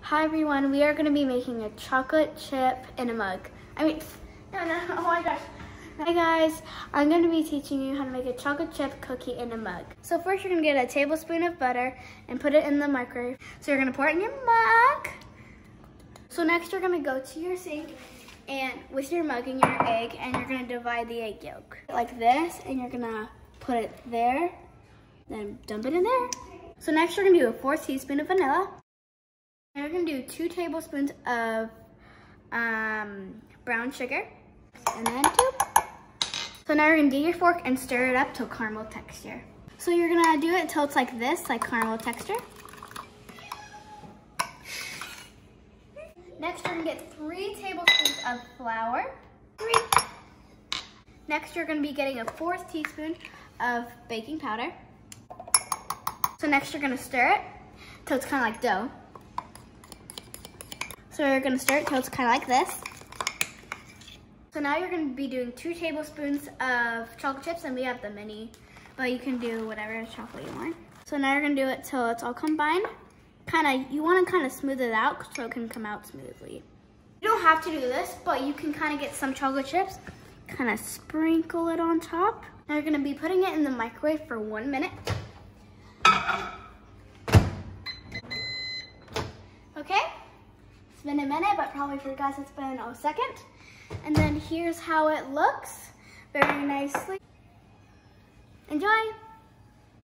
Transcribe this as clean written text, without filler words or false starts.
Hi everyone, we are going to be making a chocolate chip in a mug. No, oh my gosh. Hi guys, I'm going to be teaching you how to make a chocolate chip cookie in a mug. So first you're going to get a tablespoon of butter and put it in the microwave. So you're going to pour it in your mug. So next you're going to go to your sink and with your mug and your egg, and you're going to divide the egg yolk like this, and you're going to put it there, then dump it in there. So next you're going to do a 4th teaspoon of vanilla. And we're going to do 2 tablespoons of brown sugar, and then 2. So now you're going to get your fork and stir it up to caramel texture. So you're going to do it until it's like this, like caramel texture. Next you're going to get 3 tablespoons of flour. 3. Next you're going to be getting a 4th teaspoon of baking powder. So next you're going to stir it until it's kind of like dough. So you're going to stir it till it's kind of like this. So now you're going to be doing 2 tablespoons of chocolate chips, and we have the mini, but you can do whatever chocolate you want. So now you're going to do it till it's all combined. You want to smooth it out so it can come out smoothly. You don't have to do this, but you can kind of get some chocolate chips, kind of sprinkle it on top. Now you're going to be putting it in the microwave for 1 minute. Okay? It's been a minute, but probably for you guys it's been a second. And then here's how it looks, very nicely. Enjoy!